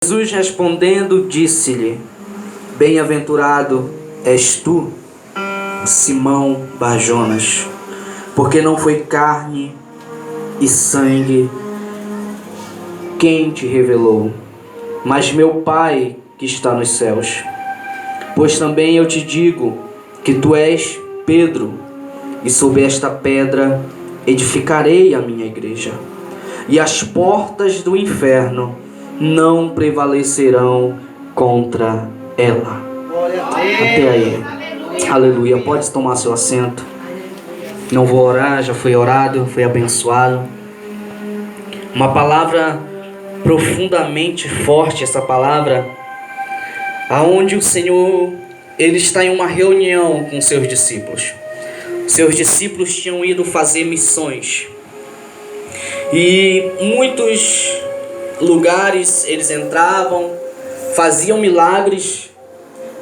Jesus respondendo disse-lhe: Bem-aventurado és tu, Simão Bar-Jonas, porque não foi carne e sangue quem te revelou, mas meu Pai que está nos céus. Pois também eu te digo que tu és Pedro, e sobre esta pedra edificarei a minha igreja, e as portas do inferno não prevalecerão contra ela. Até aí. Aleluia. Pode tomar seu assento. Não vou orar, já foi orado, foi abençoado. Uma palavra profundamente forte, essa palavra, aonde o Senhor, Ele está em uma reunião com seus discípulos. Seus discípulos tinham ido fazer missões. E muitos lugares eles entravam, faziam milagres,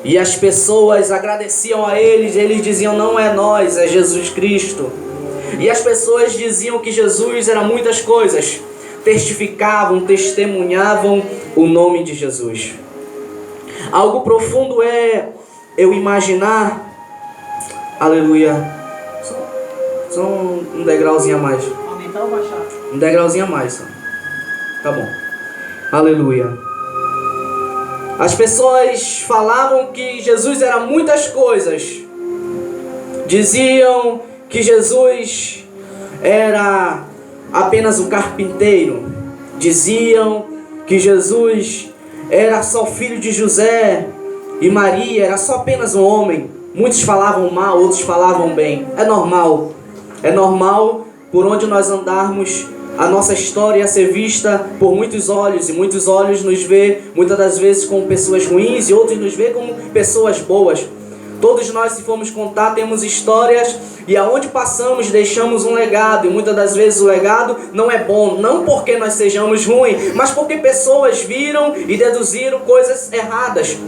e as pessoas agradeciam a eles. Eles diziam: não é nós, é Jesus Cristo. E as pessoas diziam que Jesus era muitas coisas, testificavam, testemunhavam o nome de Jesus. Algo profundo é eu imaginar, aleluia, só um degrauzinho a mais. Aumentar ou baixar? Um degrauzinho a mais, só. Tá bom. Aleluia. As pessoas falavam que Jesus era muitas coisas. Diziam que Jesus era apenas um carpinteiro. Diziam que Jesus era só filho de José e Maria, era só apenas um homem. Muitos falavam mal, outros falavam bem. É normal. É normal por onde nós andarmos. A nossa história é ser vista por muitos olhos, e muitos olhos nos vê muitas das vezes como pessoas ruins, e outros nos vê como pessoas boas. Todos nós, se formos contar, temos histórias, e aonde passamos deixamos um legado, e muitas das vezes o legado não é bom, não porque nós sejamos ruins, mas porque pessoas viram e deduziram coisas erradas.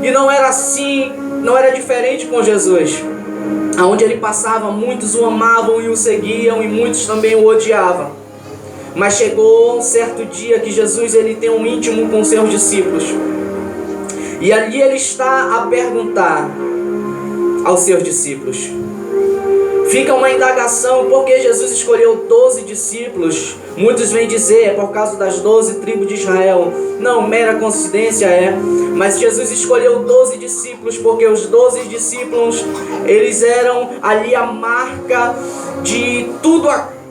E não era assim, não era diferente com Jesus. Aonde ele passava, muitos o amavam e o seguiam, e muitos também o odiavam. Mas chegou um certo dia que Jesus ele tem um íntimo com seus discípulos. E ali ele está a perguntar aos seus discípulos. Fica uma indagação, porque Jesus escolheu 12 discípulos. Muitos vêm dizer, é por causa das 12 tribos de Israel. Não, mera coincidência é. Mas Jesus escolheu 12 discípulos, porque os 12 discípulos, eles eram ali a marca de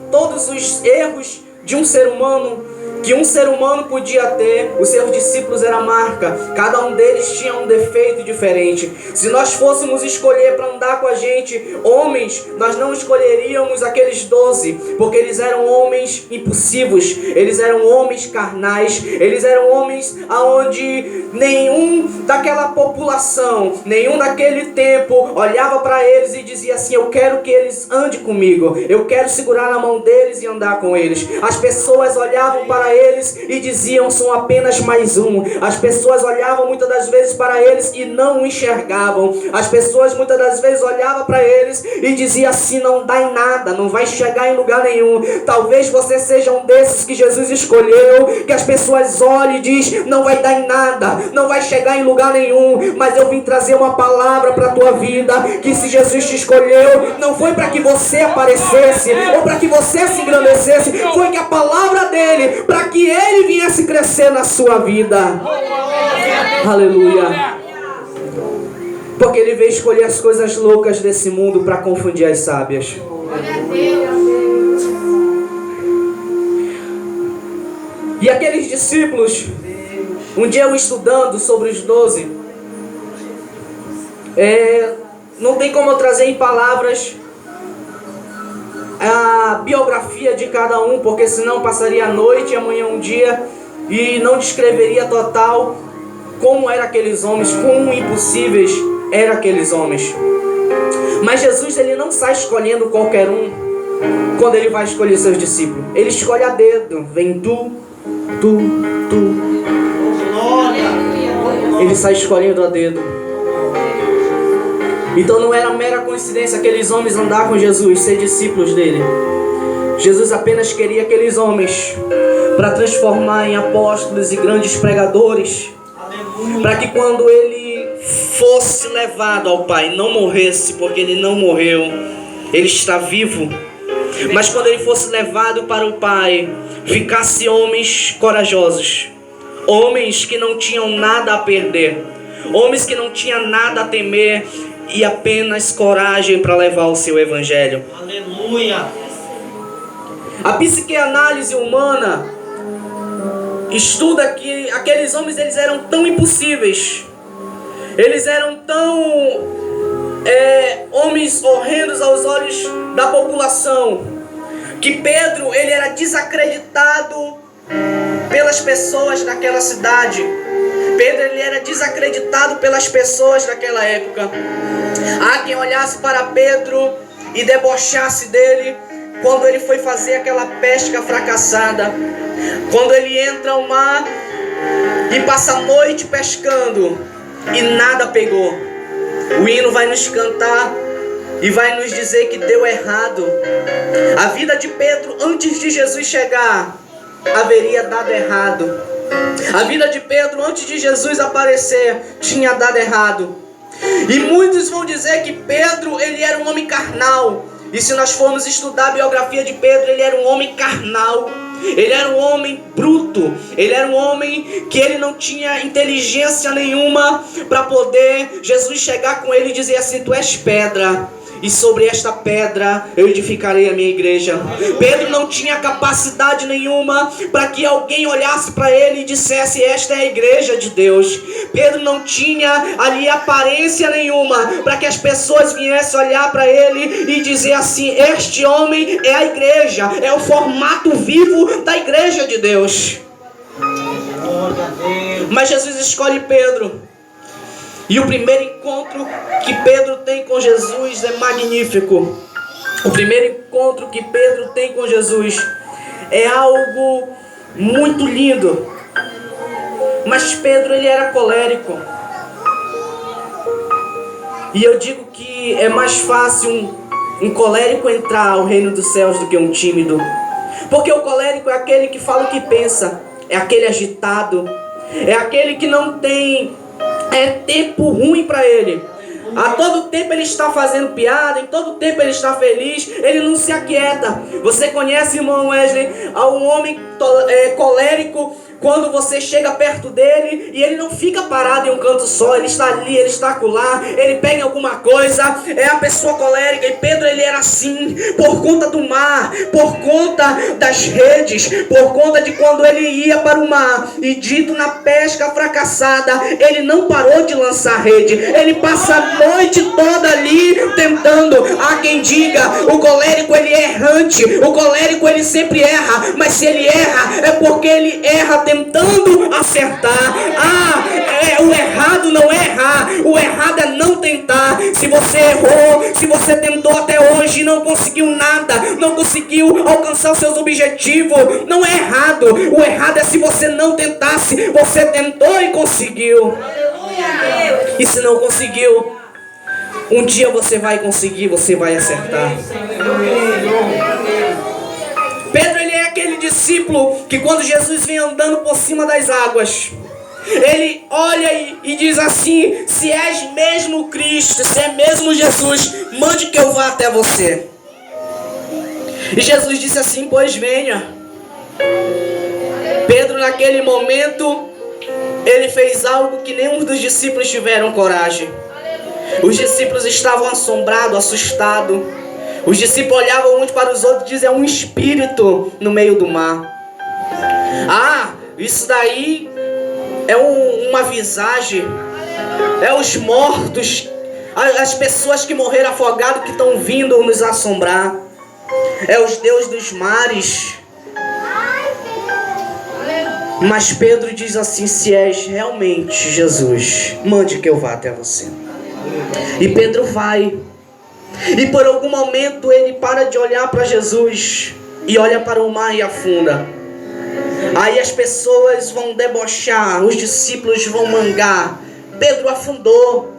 todos os erros de um ser humano, que um ser humano podia ter. Os seus discípulos eram a marca. Cada um deles tinha um defeito diferente. Se nós fôssemos escolher para andar com a gente homens, nós não escolheríamos aqueles 12, porque eles eram homens impulsivos, eles eram homens carnais, eles eram homens aonde nenhum daquela população, nenhum daquele tempo olhava para eles e dizia assim: eu quero que eles andem comigo, eu quero segurar na mão deles e andar com eles. As pessoas olhavam para eles e diziam: são apenas mais um. As pessoas olhavam muitas das vezes para eles e não o enxergavam. As pessoas muitas das vezes olhavam para eles e diziam assim: não dá em nada, não vai chegar em lugar nenhum. Talvez você seja um desses que Jesus escolheu, que as pessoas olham e dizem: não vai dar em nada, não vai chegar em lugar nenhum. Mas eu vim trazer uma palavra para a tua vida, que se Jesus te escolheu, não foi para que você aparecesse ou para que você se engrandecesse, foi que a palavra dele, para que ele viesse crescer na sua vida. Aleluia. Porque ele veio escolher as coisas loucas desse mundo para confundir as sábias. E aqueles discípulos, um dia eu estudando sobre os 12, não tem como eu trazer em palavras a biografia de cada um, porque senão passaria a noite e amanhã um dia e não descreveria total como eram aqueles homens, quão impossíveis eram aqueles homens. Mas Jesus ele não sai escolhendo qualquer um quando ele vai escolher seus discípulos. Ele escolhe a dedo, vem tu. Ele sai escolhendo a dedo. Então não era mera coincidência aqueles homens andar com Jesus, ser discípulos dele. Jesus apenas queria aqueles homens para transformar em apóstolos e grandes pregadores, para que quando ele fosse levado ao Pai, não morresse, porque ele não morreu, ele está vivo, mas quando ele fosse levado para o Pai, ficasse homens corajosos, homens que não tinham nada a perder, homens que não tinham nada a temer e apenas coragem para levar o seu evangelho. Aleluia! A psicanálise humana estuda que aqueles homens, eles eram tão impossíveis, eles eram tão homens horrendos aos olhos da população, que Pedro, ele era desacreditado pelas pessoas daquela cidade. Pedro, ele era desacreditado pelas pessoas daquela época. Há quem olhasse para Pedro e debochasse dele quando ele foi fazer aquela pesca fracassada, quando ele entra ao mar e passa a noite pescando e nada pegou. O hino vai nos cantar e vai nos dizer que deu errado. A vida de Pedro antes de Jesus chegar haveria dado errado. A vida de Pedro antes de Jesus aparecer tinha dado errado. E muitos vão dizer que Pedro, ele era um homem carnal. E se nós formos estudar a biografia de Pedro, ele era um homem carnal. Ele era um homem bruto. Ele era um homem que ele não tinha inteligência nenhuma para poder Jesus chegar com ele e dizer assim: tu és pedra, e sobre esta pedra eu edificarei a minha igreja. Pedro não tinha capacidade nenhuma para que alguém olhasse para ele e dissesse: esta é a igreja de Deus. Pedro não tinha ali aparência nenhuma para que as pessoas viessem olhar para ele e dizer assim: este homem é a igreja, é o formato vivo da igreja de Deus. Mas Jesus escolhe Pedro. E o primeiro encontro que Pedro tem com Jesus é magnífico. O primeiro encontro que Pedro tem com Jesus é algo muito lindo. Mas Pedro, ele era colérico. E eu digo que é mais fácil um colérico entrar ao reino dos céus do que um tímido. Porque o colérico é aquele que fala o que pensa, é aquele agitado, é aquele que não tem tempo ruim para ele. A todo tempo ele está fazendo piada, em todo tempo ele está feliz, ele não se aquieta. Você conhece, irmão Wesley, um homem colérico, quando você chega perto dele e ele não fica parado em um canto só, ele está ali, ele está acolá, ele pega alguma coisa, é a pessoa colérica. E Pedro, ele era assim, por conta do mar, por conta das redes, por conta de quando ele ia para o mar e dito na pesca fracassada, ele não parou de lançar rede, ele passa a noite toda ali tentando. Há quem diga, o colérico, ele é errante, o colérico, ele sempre erra, mas se ele erra, é porque ele erra tentando acertar. O errado não é errar, o errado é não tentar. Se você errou, se você tentou até hoje e não conseguiu nada, não conseguiu alcançar os seus objetivos, não é errado. O errado é se você não tentasse, você tentou e conseguiu. E se não conseguiu, um dia você vai conseguir, você vai acertar. Pedro, ele é aquele discípulo que quando Jesus vem andando por cima das águas, ele olha e diz assim: se és mesmo Cristo, se é mesmo Jesus, mande que eu vá até você. E Jesus disse assim: pois venha. Pedro, naquele momento, ele fez algo que nenhum dos discípulos tiveram coragem. Os discípulos estavam assombrados, assustados. Os discípulos olhavam uns para os outros e diziam: é um espírito no meio do mar. Isso daí é uma visagem. É os mortos, as pessoas que morreram afogados que estão vindo nos assombrar. É os deuses dos mares. Mas Pedro diz assim: se és realmente Jesus, mande que eu vá até você. E Pedro vai. E por algum momento ele para de olhar para Jesus e olha para o mar e afunda. Aí as pessoas vão debochar, os discípulos vão mangar. Pedro afundou.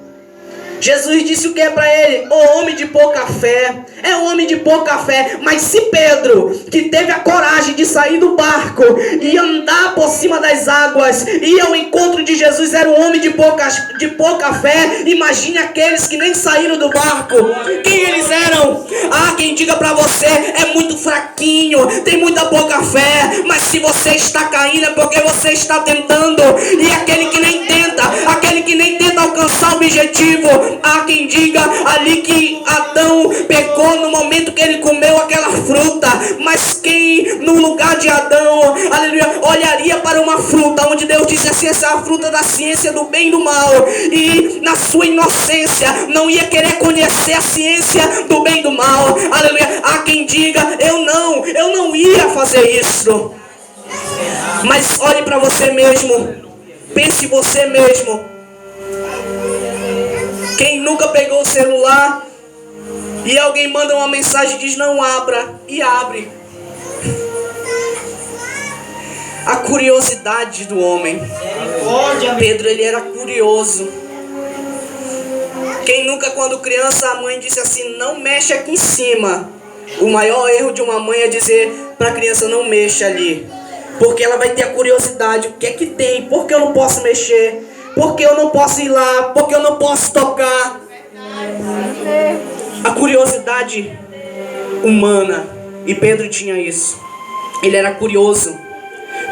Jesus disse o que é para ele? O homem de pouca fé. É um homem de pouca fé. Mas se Pedro, que teve a coragem de sair do barco e andar por cima das águas, ir ao encontro de Jesus, era um homem de pouca fé, imagine aqueles que nem saíram do barco. Quem eles eram? Quem diga para você, é muito fraquinho, tem muita pouca fé. Mas se você está caindo é porque você está tentando. E aquele que nem tenta alcançar o objetivo. Há quem diga ali que Adão pecou no momento que ele comeu aquela fruta. Mas quem no lugar de Adão, aleluia, olharia para uma fruta onde Deus disse assim: essa é a fruta da ciência do bem e do mal, e na sua inocência não ia querer conhecer a ciência do bem e do mal, aleluia. Há quem diga: eu não ia fazer isso. Mas olhe para você mesmo, pense você mesmo. Quem nunca pegou o celular e alguém manda uma mensagem e diz: não abra, e abre? A curiosidade do homem. Pedro, ele era curioso. Quem nunca, quando criança, a mãe disse assim: não mexe aqui em cima. O maior erro de uma mãe é dizer para a criança: não mexa ali, porque ela vai ter a curiosidade. O que é que tem? Por que eu não posso mexer? Por que eu não posso ir lá? Por que eu não posso tocar? A curiosidade humana. E Pedro tinha isso. Ele era curioso.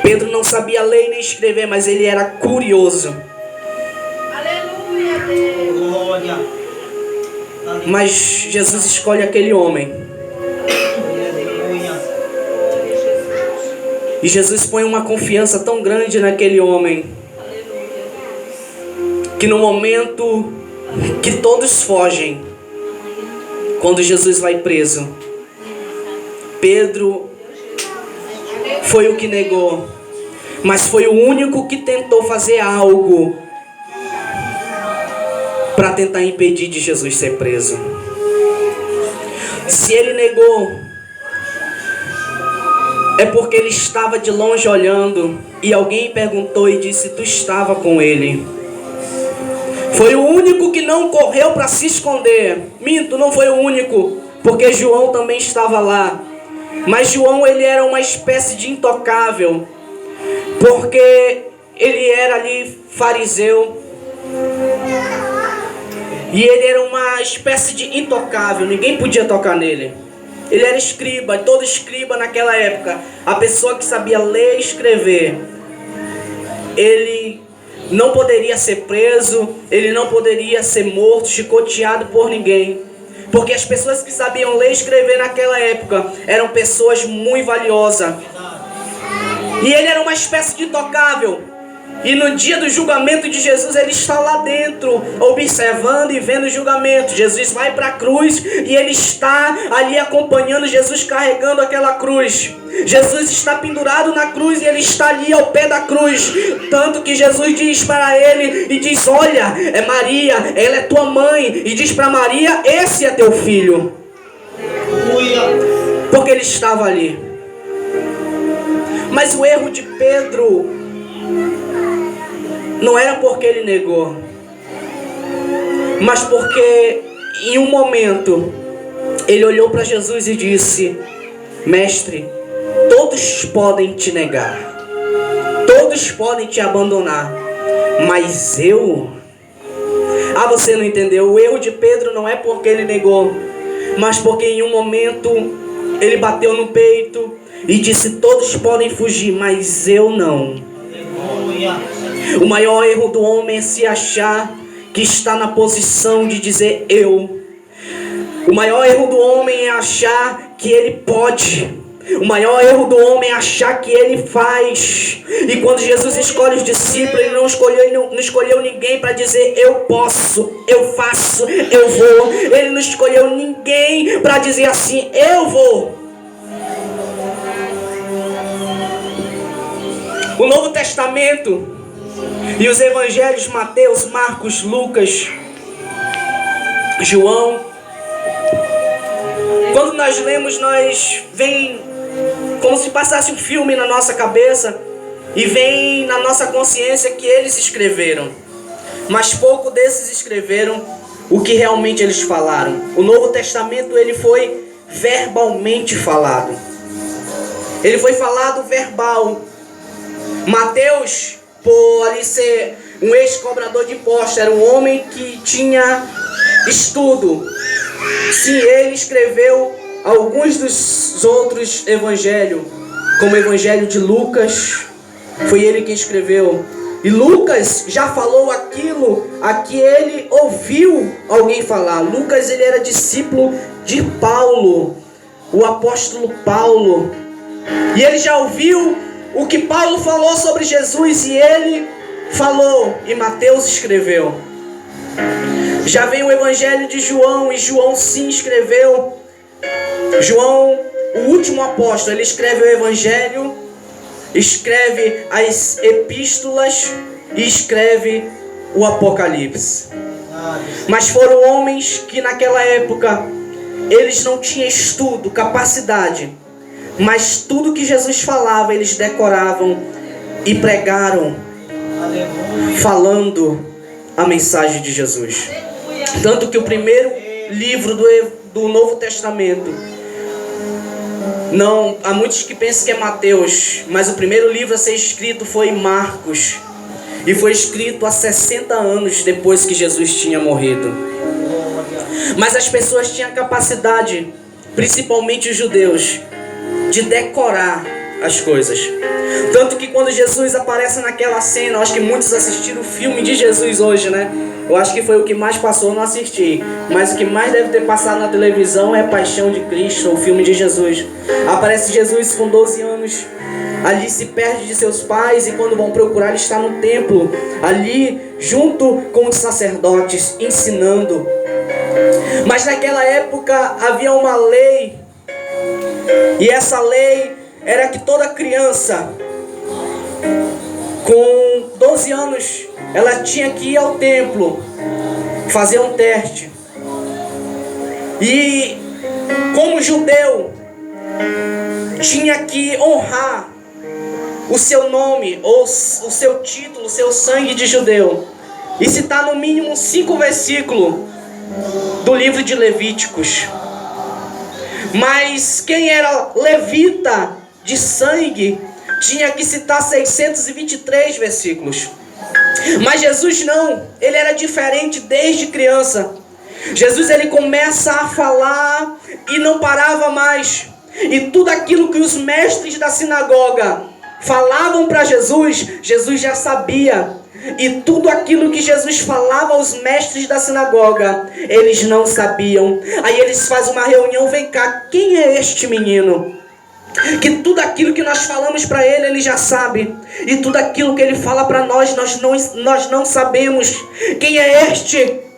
Pedro não sabia ler nem escrever, mas ele era curioso. Aleluia. Mas Jesus escolhe aquele homem. E Jesus põe uma confiança tão grande naquele homem, que no momento que todos fogem, quando Jesus vai preso, Pedro foi o que negou, mas foi o único que tentou fazer algo para tentar impedir de Jesus ser preso. Se ele negou, é porque ele estava de longe olhando e alguém perguntou e disse: tu estava com ele. Foi o único que não correu para se esconder. Minto, não foi o único, porque João também estava lá. Mas João, ele era uma espécie de intocável, porque ele era ali fariseu. E ele era uma espécie de intocável, ninguém podia tocar nele. Ele era escriba, e todo escriba naquela época, a pessoa que sabia ler e escrever, ele não poderia ser preso, ele não poderia ser morto, chicoteado por ninguém. Porque as pessoas que sabiam ler e escrever naquela época eram pessoas muito valiosas. E ele era uma espécie de intocável. E no dia do julgamento de Jesus, ele está lá dentro, observando e vendo o julgamento. Jesus vai para a cruz e ele está ali acompanhando Jesus, carregando aquela cruz. Jesus está pendurado na cruz e ele está ali ao pé da cruz. Tanto que Jesus diz para ele e diz: olha, é Maria, ela é tua mãe. E diz para Maria: esse é teu filho. Porque ele estava ali. Mas o erro de Pedro não era porque ele negou, mas porque em um momento ele olhou para Jesus e disse: mestre, todos podem te negar, todos podem te abandonar, mas eu... você não entendeu. O erro de Pedro não é porque ele negou, mas porque em um momento ele bateu no peito e disse: todos podem fugir, mas eu não. O maior erro do homem é se achar que está na posição de dizer eu. O maior erro do homem é achar que ele pode. O maior erro do homem é achar que ele faz. E quando Jesus escolhe os discípulos, ele não escolheu ninguém para dizer eu posso, eu faço, eu vou. Ele não escolheu ninguém para dizer assim: eu vou. O Novo Testamento e os evangelhos Mateus, Marcos, Lucas, João, quando nós lemos, vem como se passasse um filme na nossa cabeça e vem na nossa consciência que eles escreveram. Mas pouco desses escreveram o que realmente eles falaram. O Novo Testamento, ele foi verbalmente falado. Ele foi falado verbal. Mateus, por ali ser um ex-cobrador de impostos, era um homem que tinha estudo. Sim, ele escreveu alguns dos outros evangelhos, como o evangelho de Lucas, foi ele quem escreveu. E Lucas já falou aquilo a que ele ouviu alguém falar. Lucas, ele era discípulo de Paulo, o apóstolo Paulo. E ele já ouviu o que Paulo falou sobre Jesus e ele falou, e Mateus escreveu. Já vem o evangelho de João, e João sim escreveu. João, o último apóstolo, ele escreve o evangelho, escreve as epístolas e escreve o Apocalipse. Mas foram homens que naquela época eles não tinham estudo, capacidade, mas tudo que Jesus falava eles decoravam e pregaram, falando a mensagem de Jesus. Tanto que o primeiro livro do Novo Testamento, não, há muitos que pensam que é Mateus, mas o primeiro livro a ser escrito foi Marcos, e foi escrito há 60 anos depois que Jesus tinha morrido. Mas as pessoas tinham a capacidade, principalmente os judeus, de decorar as coisas. Tanto que quando Jesus aparece naquela cena, eu acho que muitos assistiram o filme de Jesus hoje, né? Eu acho que foi o que mais passou, eu não assisti. Mas o que mais deve ter passado na televisão é Paixão de Cristo, o filme de Jesus. Aparece Jesus com 12 anos, ali se perde de seus pais, e quando vão procurar, ele está no templo, ali junto com os sacerdotes, ensinando. Mas naquela época havia uma lei, e essa lei era que toda criança com 12 anos, ela tinha que ir ao templo, fazer um teste. E como judeu, tinha que honrar o seu nome, ou o seu título, o seu sangue de judeu, e citar no mínimo 5 versículos do livro de Levíticos. Mas quem era levita de sangue tinha que citar 623 versículos. Mas Jesus não, ele era diferente desde criança. Jesus, ele começa a falar e não parava mais. E tudo aquilo que os mestres da sinagoga falavam para Jesus, Jesus já sabia. E tudo aquilo que Jesus falava aos mestres da sinagoga, eles não sabiam. Aí eles fazem uma reunião, vem cá, quem é este menino? Que tudo aquilo que nós falamos para ele, ele já sabe. E tudo aquilo que ele fala para nós, nós não sabemos. Quem é este?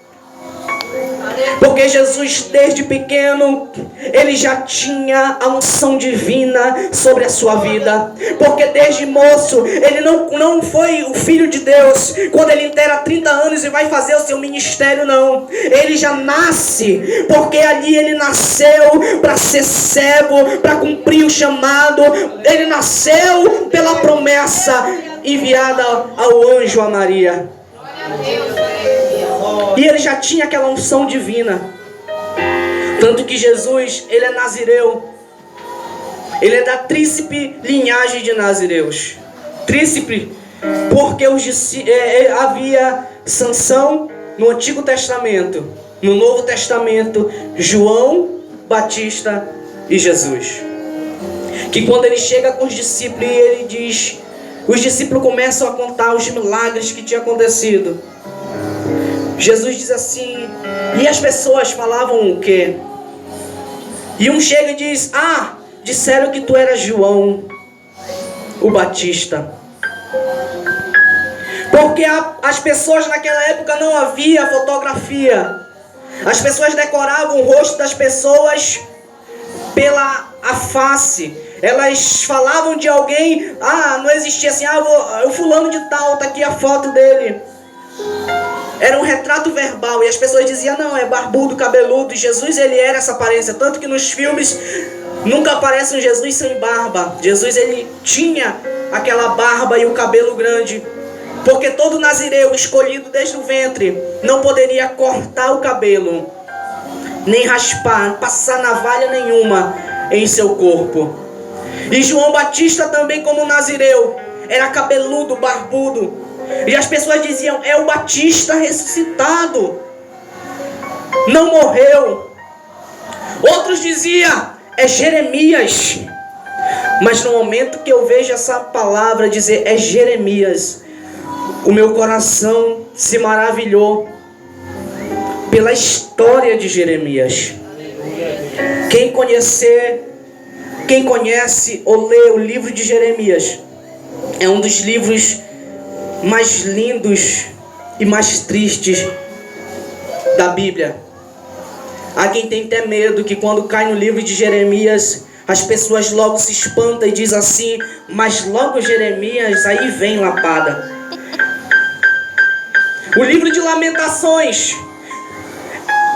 Porque Jesus, desde pequeno, ele já tinha a unção divina sobre a sua vida. Porque desde moço, ele não foi o filho de Deus quando ele inteira 30 anos e vai fazer o seu ministério, não. Ele já nasce, porque ali ele nasceu para ser cego, para cumprir o chamado. Ele nasceu pela promessa enviada ao anjo a Maria. E ele já tinha aquela unção divina. Tanto que Jesus, ele é nazireu. Ele é da tríplice linhagem de nazireus. Tríplice, porque havia Sansão no Antigo Testamento. No Novo Testamento, João Batista e Jesus. Que quando ele chega com os discípulos e ele diz, os discípulos começam a contar os milagres que tinha acontecido. Jesus diz assim, e as pessoas falavam o quê? E um chega e diz, disseram que tu eras João, o Batista. Porque as pessoas naquela época não havia fotografia. As pessoas decoravam o rosto das pessoas pela face. Elas falavam de alguém, não existia assim, o fulano de tal, tá aqui a foto dele. Era um retrato verbal, e as pessoas diziam, não, é barbudo, cabeludo. E Jesus, ele era essa aparência, tanto que nos filmes nunca aparece um Jesus sem barba. Jesus, ele tinha aquela barba e o cabelo grande. Porque todo nazireu escolhido desde o ventre não poderia cortar o cabelo, nem raspar, passar navalha nenhuma em seu corpo. E João Batista também, como nazireu, era cabeludo, barbudo. E as pessoas diziam: é o Batista ressuscitado, não morreu. Outros diziam: é Jeremias. Mas no momento que eu vejo essa palavra dizer é Jeremias, o meu coração se maravilhou pela história de Jeremias. Quem conhece ou lê o livro de Jeremias, é um dos livros mais lindos e mais tristes da Bíblia. Há quem tem até medo que quando cai no livro de Jeremias, as pessoas logo se espantam e dizem assim: mas logo Jeremias, aí vem lapada. O livro de Lamentações,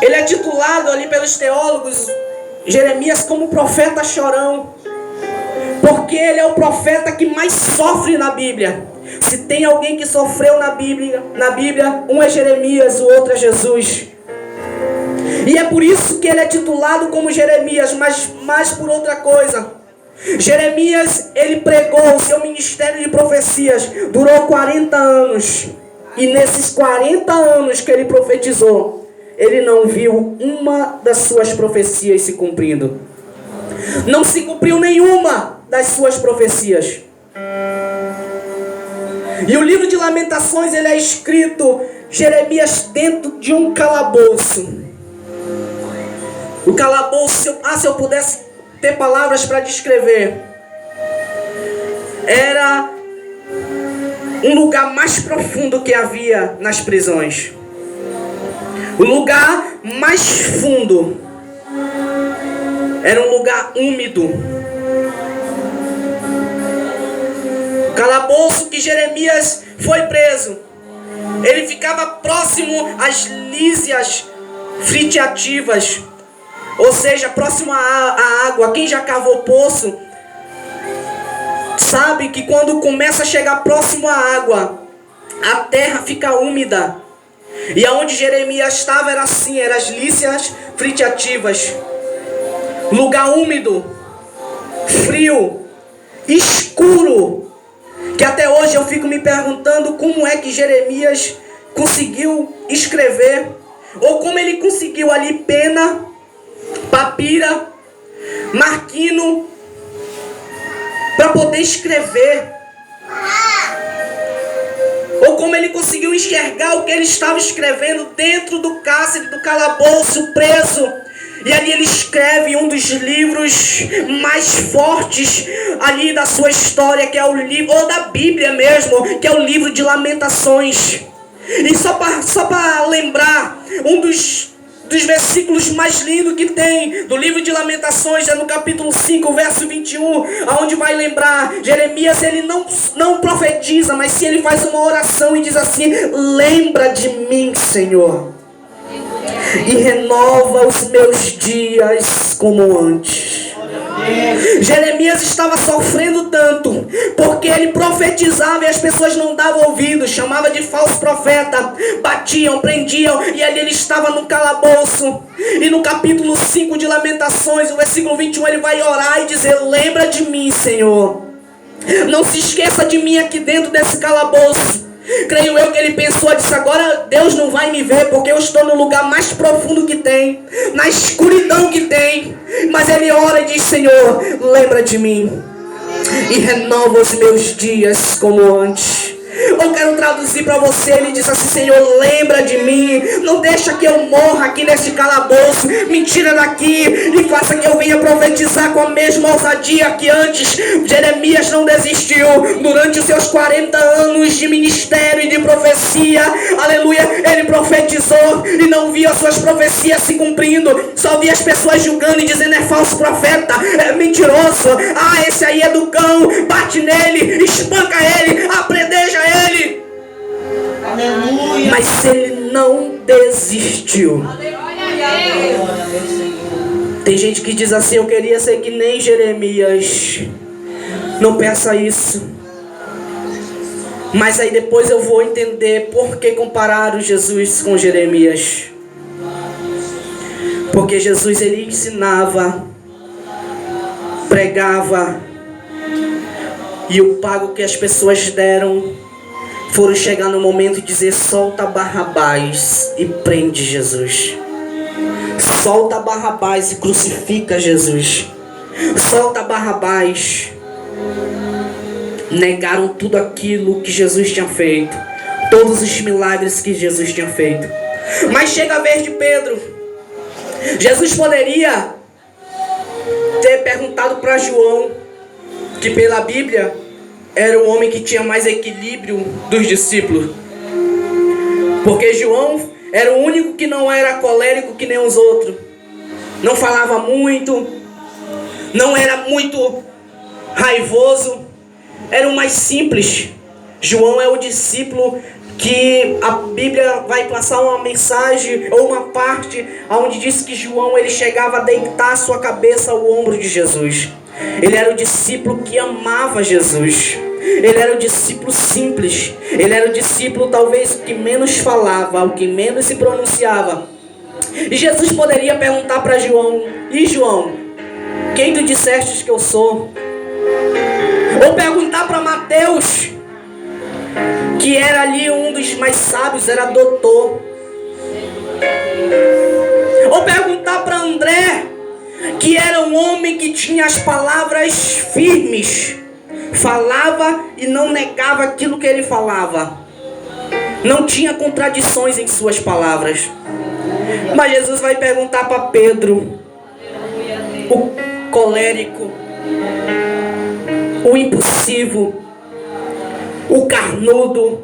ele é titulado ali pelos teólogos, Jeremias, como profeta chorão, porque ele é o profeta que mais sofre na Bíblia. Se tem alguém que sofreu na Bíblia, um é Jeremias, o outro é Jesus. E é por isso que ele é titulado como Jeremias, mas mais por outra coisa. Jeremias, ele pregou o seu ministério de profecias, durou 40 anos. E nesses 40 anos que ele profetizou, ele não viu uma das suas profecias se cumprindo. Não se cumpriu nenhuma das suas profecias. E o livro de Lamentações, ele é escrito, Jeremias dentro de um calabouço. O calabouço, se eu pudesse ter palavras para descrever, era um lugar mais profundo que havia nas prisões. O lugar mais fundo. Era um lugar úmido. O calabouço que Jeremias foi preso, ele ficava próximo às lísias fritiativas, ou seja, próximo à água. Quem já cavou poço sabe que quando começa a chegar próximo à água, a terra fica úmida. E aonde Jeremias estava era assim, eram as lísias fritiativas. Lugar úmido, frio, escuro. Que até hoje eu fico me perguntando como é que Jeremias conseguiu escrever, ou como ele conseguiu ali pena, papira, marquino, para poder escrever. Ou como ele conseguiu enxergar o que ele estava escrevendo dentro do cárcere, do calabouço, preso. E ali ele escreve um dos livros mais fortes ali da sua história, que é o livro, ou da Bíblia mesmo, que é o livro de Lamentações. E só para lembrar, um dos versículos mais lindos que tem do livro de Lamentações é no capítulo 5, verso 21, onde vai lembrar, Jeremias, ele não profetiza, mas sim ele faz uma oração e diz assim: lembra de mim, Senhor, e renova os meus dias como antes. Jeremias estava sofrendo tanto, porque ele profetizava e as pessoas não davam ouvido, chamava de falso profeta, batiam, prendiam, e ali ele estava no calabouço. E no capítulo 5 de Lamentações, o versículo 21, ele vai orar e dizer: lembra de mim, Senhor, não se esqueça de mim aqui dentro desse calabouço. Creio eu que ele pensou, disse: agora Deus não vai me ver, porque eu estou no lugar mais profundo que tem, na escuridão que tem. Mas ele ora e diz: Senhor, lembra de mim e renova os meus dias como antes. Eu quero traduzir para você, ele diz assim: Senhor, lembra de mim, não deixa que eu morra aqui nesse calabouço, me tira daqui e faça que eu venha profetizar com a mesma ousadia que antes. Jeremias não desistiu durante os seus 40 anos de ministério e de profecia, aleluia. Ele profetizou e não via as suas profecias se cumprindo, só via as pessoas julgando e dizendo: é falso profeta, é mentiroso, esse aí é do cão, bate nele, espanca ele, apredeja ele. Aleluia. Mas ele não desistiu. Tem gente que diz assim: eu queria ser que nem Jeremias. Não peça isso. Mas aí depois eu vou entender por que compararam Jesus com Jeremias. Porque Jesus, ele ensinava, pregava, e o pago que as pessoas deram foram chegar no momento de dizer: solta Barrabás e prende Jesus. Solta Barrabás e crucifica Jesus. Solta Barrabás. Negaram tudo aquilo que Jesus tinha feito, todos os milagres que Jesus tinha feito. Mas chega a vez de Pedro. Jesus poderia ter perguntado para João, que pela Bíblia era o homem que tinha mais equilíbrio dos discípulos, porque João era o único que não era colérico que nem os outros, não falava muito, não era muito raivoso, era o mais simples. João é o discípulo que a Bíblia vai passar uma mensagem ou uma parte onde diz que João, ele chegava a deitar sua cabeça ao ombro de Jesus. Ele era o discípulo que amava Jesus. Ele era o discípulo simples. Ele era o discípulo talvez o que menos falava, o que menos se pronunciava. E Jesus poderia perguntar para João: e João, quem tu dissestes que eu sou? Ou perguntar para Mateus, que era ali um dos mais sábios, era doutor. Ou perguntar para André, que era um homem que tinha as palavras firmes, falava e não negava aquilo que ele falava, não tinha contradições em suas palavras. Mas Jesus vai perguntar para Pedro, o colérico, o impulsivo, o carnudo,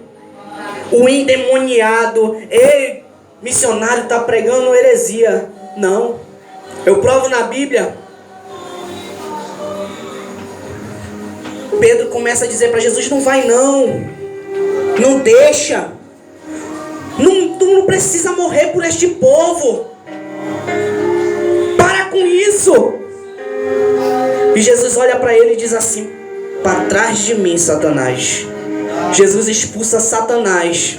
o endemoniado: ei, missionário, está pregando heresia. Não, eu provo na Bíblia. Pedro começa a dizer para Jesus: não vai não, não deixa, tu não precisa morrer por este povo, para com isso. E Jesus olha para ele e diz assim: para trás de mim, Satanás. Jesus expulsa Satanás,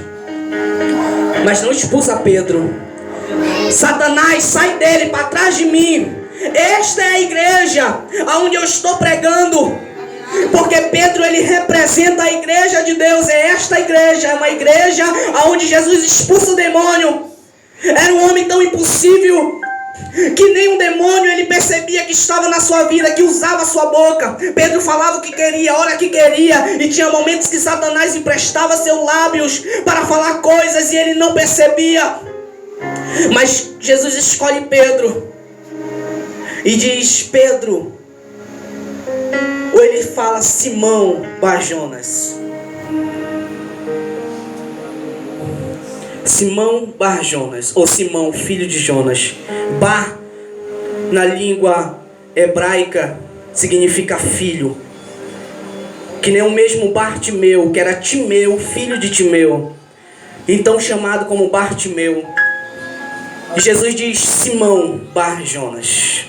mas não expulsa Pedro. Satanás, sai dele, para trás de mim. Esta é a igreja aonde eu estou pregando, porque Pedro, ele representa a igreja de Deus. É esta igreja, é uma igreja aonde Jesus expulsa o demônio. Era um homem tão impossível que nem um demônio ele percebia que estava na sua vida, que usava a sua boca. Pedro falava o que queria, a hora que queria, e tinha momentos que Satanás emprestava seus lábios para falar coisas e ele não percebia. Mas Jesus escolhe Pedro e diz: Pedro, ou ele fala Simão Bar-Jonas. Simão Bar-Jonas, ou Simão, filho de Jonas. Bar, na língua hebraica, significa filho. Que nem o mesmo Bartimeu, que era Timeu, filho de Timeu, então chamado como Bartimeu. E Jesus diz: Simão Bar-Jonas.